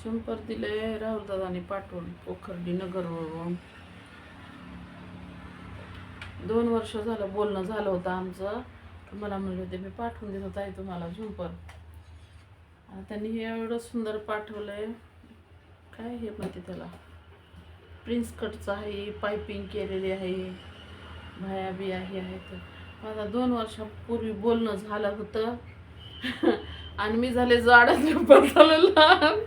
झुंपर दिले राहुल दादानी पाठवून पोखर्डी नगरवरून. 2 वर्ष झालं बोलणं झालं होतं आमचं. मला म्हणले होते मी पाठवून देत होता तुम्हाला झुंपर. त्यांनी हे एवढं सुंदर पाठवलंय. काय हे म्हणते त्याला, प्रिन्स कटचं आहे, पायपिंग केलेली आहे, भाया बी आहेत. माझा 2 वर्षापूर्वी बोलणं झालं होतं आणि मी झाले जाडं झालं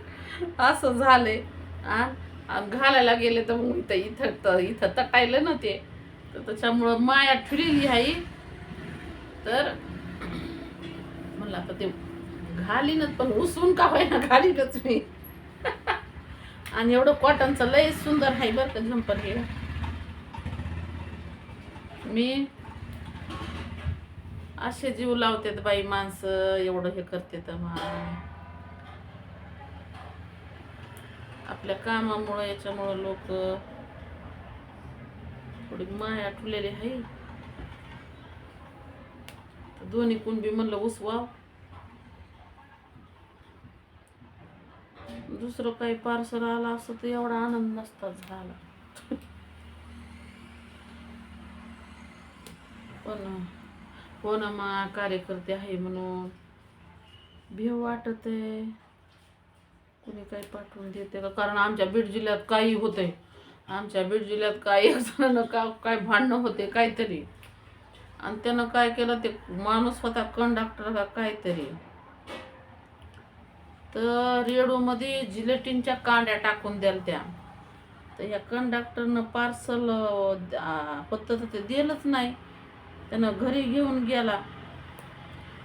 असं झाले. आणि घालायला गेले तर मग इथं तटायलं ना ते, तर त्याच्यामुळं माया ठुलेली आहे. तर म्हणलं आता ते घालीनच, पण उसवून का होईना घालीनच मी. आणि एवढं कॉटनचं लय सुंदर आहे बरं का झंपर हे. मी असे जीव लावतात बाई माणसं, एवढं हे करते तर आपल्या कामामुळं याच्यामुळं लोक थोडी माया ठुलेली आहे. दोन्ही कुणबी म्हणलं उसवा. दुसरं काही पार्सल आलं असं तर एवढा आनंद नसता झाला. पण हो ना, मा कार्यकर्ते आहे म्हणून भेव वाटत आहे. कुणी काही पाठवून देते का? कारण आमच्या बीड जिल्ह्यात काही होतंय. आमच्या बीड जिल्ह्यात काही एक जणांना काय भांडणं होते काहीतरी, आणि त्यानं काय केलं, ते माणूस होता कंडक्टर का काहीतरी, तर रेडिओमध्ये जिलेटिनच्या कांड्या टाकून द्याल त्या. तर ह्या कंडक्टरनं पार्सल होतं तर ते दिलंच नाही. त्यानं घरी घेऊन गेला.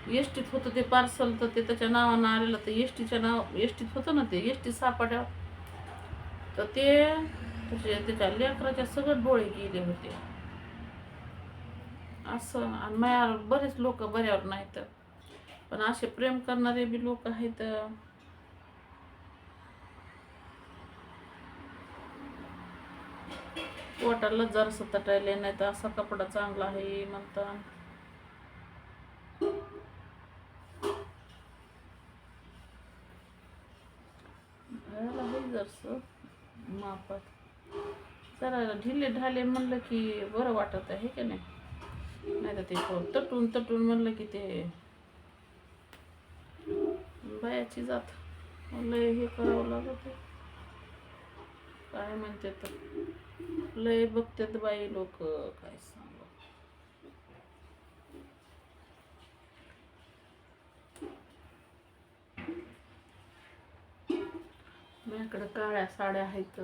एसटीत होतं ते पार्सल, तर ते त्याच्या नावानं आलेलं. तर एसटीत होतं ना ते, एसटी सापड्या. तर ते त्याच्या लेकराच्या सगळं डोळे गेले होते असं. आणि माझ्यावर बरेच लोक बऱ्यावर नाहीत, पण असे प्रेम करणारे बी लोक आहेत. पोटाला जरासं तटायले नाही तर असा कपडा चांगला आहे म्हणतात. जरासं मापात जरा ढिले ढाले म्हणलं की बरं वाटत आहे की नाही. नाही तर ते तटून तटून म्हणलं की ते बायाची जात लय हे करावं लागत. काय म्हणते तर लय बघतात बाई लोक, काय सांग. माझ्याकडे काळ्या साड्या आहेत.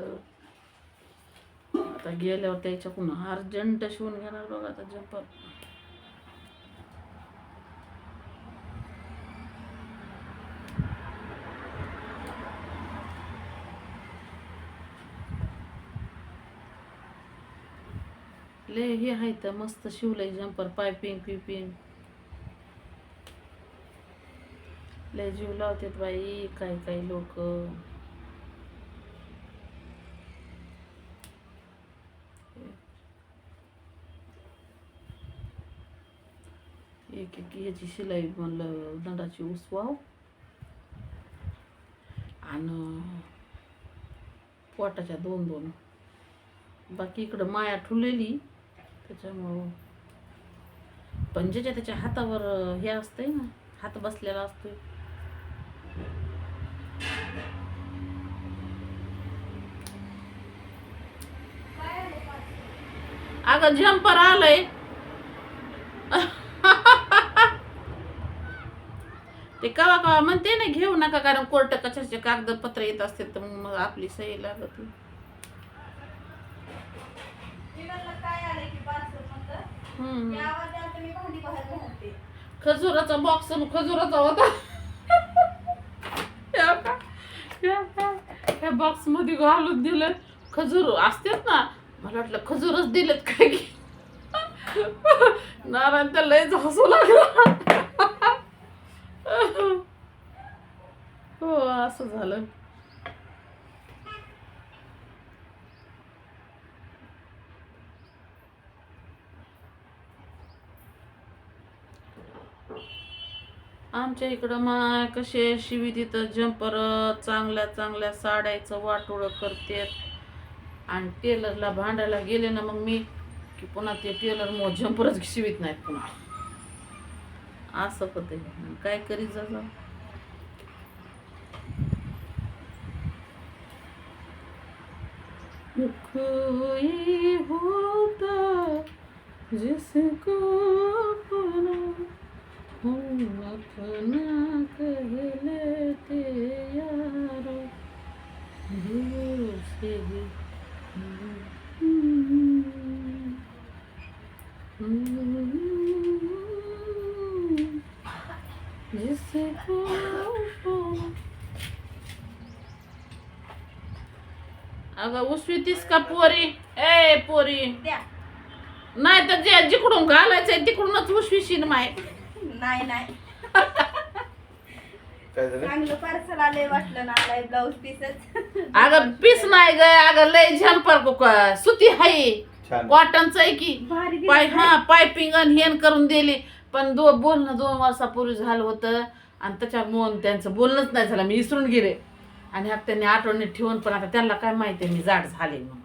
आता गेल्यावर त्याच्याकडून अर्जंट शिवून घेणार बघा आता झंपर. लय हे आहे तर मस्त शिवलंय झंपर, पायपिंग पिपिंग लय जीव लावतात बाई काही काही लोक. एक एक याची शिलाई म्हणलं दंडाची उसवाव, आणि पोटाच्या 2-2. बाकी इकडं माया ठुलेली त्याच्यामुळं. पण ज्याच्या त्याच्या हातावर हे असतंय ना, हात बसलेला असतोय. अगं झंपर आलंय ते कवा कवा म्हणते ना घेऊ नका, कारण कोर्ट कशाचे कागदपत्र येत असते तर मग आपली सही लागत. खजुराचा बॉक्स खजुराचा होता. ह्या बॉक्स मध्ये घालून दिलं. खजूर असतात ना, मला वाटलं खजूरच दिलेत काय की. नारायण तर लयच हसू लागला. हो असं झालं. आमच्या इकडं माय कसे शिवी तिथं जम्पर चांगल्या चांगल्या साड्याचं वाटोळं करतात आणि टेलरला भांडायला गेले ना मग मी की पुन्हा ते टेलर मग जम्परच शिवीत नाहीत पुन्हा असं होते काय करीत जा कोई होता जिसको अपना हम अपना कह लेते यारो दूर से भी जिसको अगं उसवीतीस का पोरी ए पोरी नाही तर जे जिकडून घालायचंय तिकडूनच उसवीशीन माय नाही नाही चांगलं पार्सल आलंय वाटलं ना आलाय ब्लाऊज पीसच अगं पीस नाही ग अगं लय झंपर सुती हाय कॉटनच आहे की भारी पायपिंग आणि हेन करून दिली पण बोलणं 2 वर्षापूर्वी झालं होतं आणि त्याच्यामुळे त्यांचं बोलणंच नाही झालं मी विसरून गेले आणि ह्या त्यांनी आठवणीत ठेवून पण आता त्यांना काय माहिती मी जाड झाले म्हणून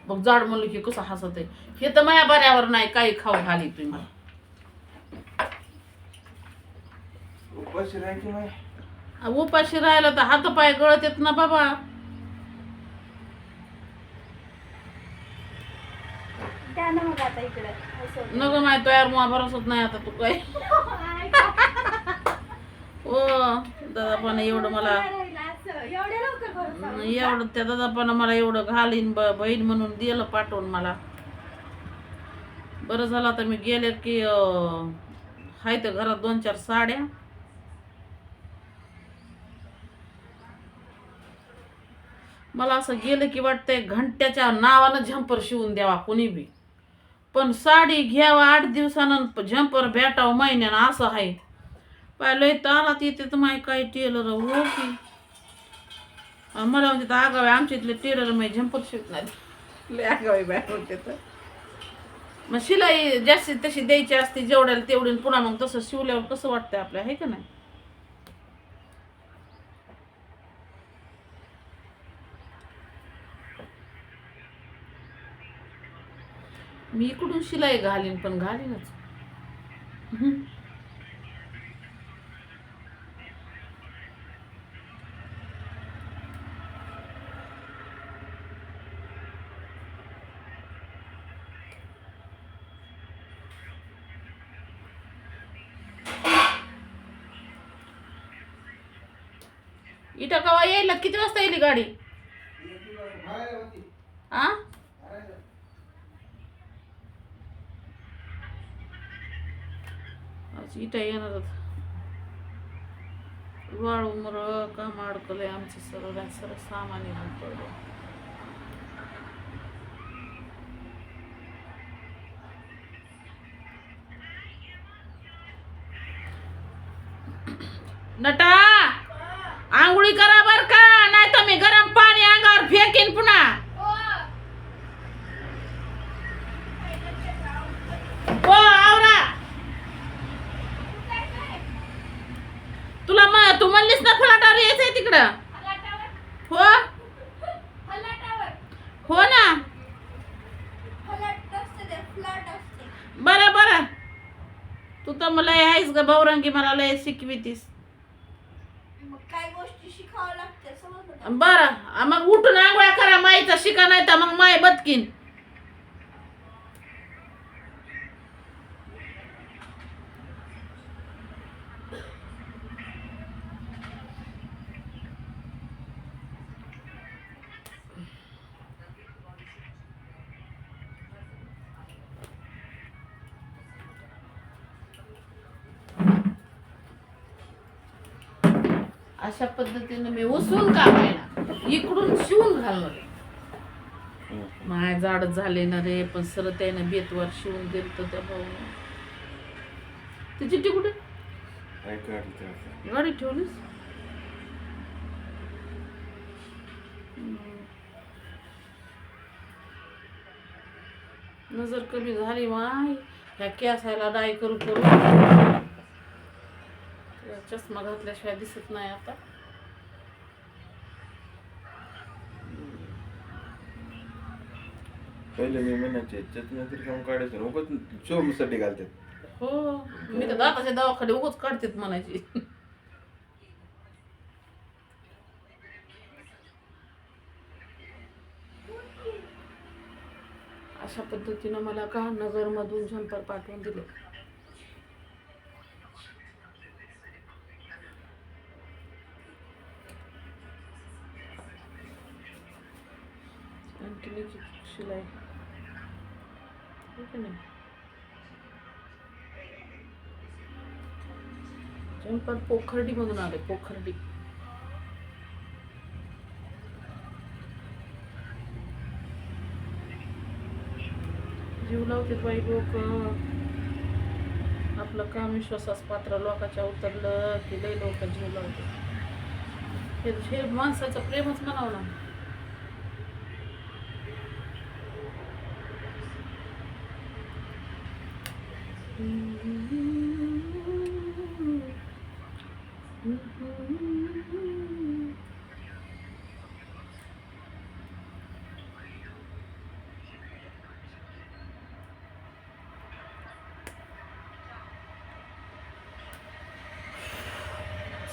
मग जाड म्हणलं की कसं हसत आहे हे तर माझ्या बऱ्यावर नाही काही खाऊ घाली तुम्ही उपाशी राहिला तर हात पाय गळत येत ना बाबा मग आता इकडे नको माय तयार मुळा भरोसाच नाही आता तू काय ओ दादापणा एवढं मला एवढं त्या दादापणा मला एवढं घालीन बहीण म्हणून दिलं पाठवून मला बरं झालं आता मी गेले की हाय तर घरात 2-4 साड्या मला असं गेलं की वाटतंय घंट्याच्या नावानं झंपर शिवून द्यावा कोणी बी पण साडी घ्यावा 8 दिवसानं झंपर भेटावं महिन्यानं असं आहे पाहिलं तारात येते तर माय काय टेलर हो की मला म्हणजे तर आगावे आमच्या इथले टेलर माहिती झंपर शिवत नाही लय आगावे बाहेर होते तर मग शिलाई जास्तीत तशी द्यायची असते जेवढ्याला तेवढी पुन्हा मग तसं शिवल्यावर कसं वाटतंय आपल्या आहे का नाही मी इकडून शिलाई घालीन पण घालीनच इटा कवा यायला किती वाजता येईल गाडी आ इटा येणार वाळू मर काम अडकलंय आमचं सर्व सामान येऊन पडलं नटा आंघोळी करा बर का नाही तर मी गरम पाणी अंगावर फेकीन पुन्हा हो आवरा तुला तू म्हणलीस ना फलाटावर यायचंय तिकडं हो हो ना बरं बरं तू तर मला आहेस ग बहुरंगी मला लय शिकवितीस काय गोष्टी शिकावं लागते समजलं बरं मग उठून आंघोळ्या करा माईचा शिका नाही तर मग माय बदकीन अशा पद्धतीने मी उचलून काढायला इकडून शिवून घालणार माय जाड झाले ना रे पण सर त्याने बेतवर शिवून दिल तर त्या भाऊ ती चिठ्ठी कुठे गाडी ठेवलीस नजर कमी झाली माय ह्या केसायला डाय करू करू चष्मा घातल्याशिवाय दिसत नाही आता. पहिले मी म्हणायचे चष्मा तरी काम काढायचं उगाच शोसाठी घालतात. हो, मी तर दाताच्या दवाखाने उगाच काढतेत म्हणायची. अशा पद्धतीनं मला का नगरमधून झंपर पाठवून दिले. आणखीन शिलाई हो की नाही. झंपर पोखर्डी मधून आले, पोखर्डी. जीव लावते बाई लोक. आपलं काम विश्वासास पात्र लोकांच्या उतरलं की लई लोक जीव लावते. हे माणसाचं प्रेमच म्हणावं ना.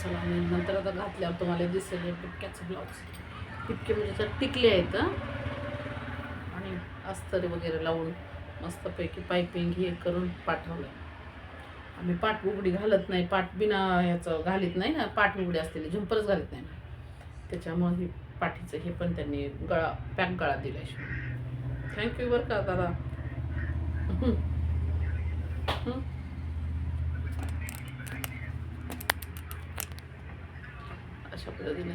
चला मी नंतर आता घातल्यावर तुम्हाला दिसेल टिपक्याचं ब्लाऊज. टिपके म्हणजे तर टिकले आहेत आणि अस्तर वगैरे लावून मस्तपैकी पायपिंग हे करून पाठवलं. आम्ही पाठ उघडी घालत नाही, पाठ बिना ह्याचं घालीत नाही ना, पाठ उघडी असलेली झंपरच घालीत नाही ना, त्याच्यामुळे हे पाठीचं हे पण त्यांनी गळा पॅक गळा दिलाय. थँक्यू बरं का दादा. अशा पद्धतीने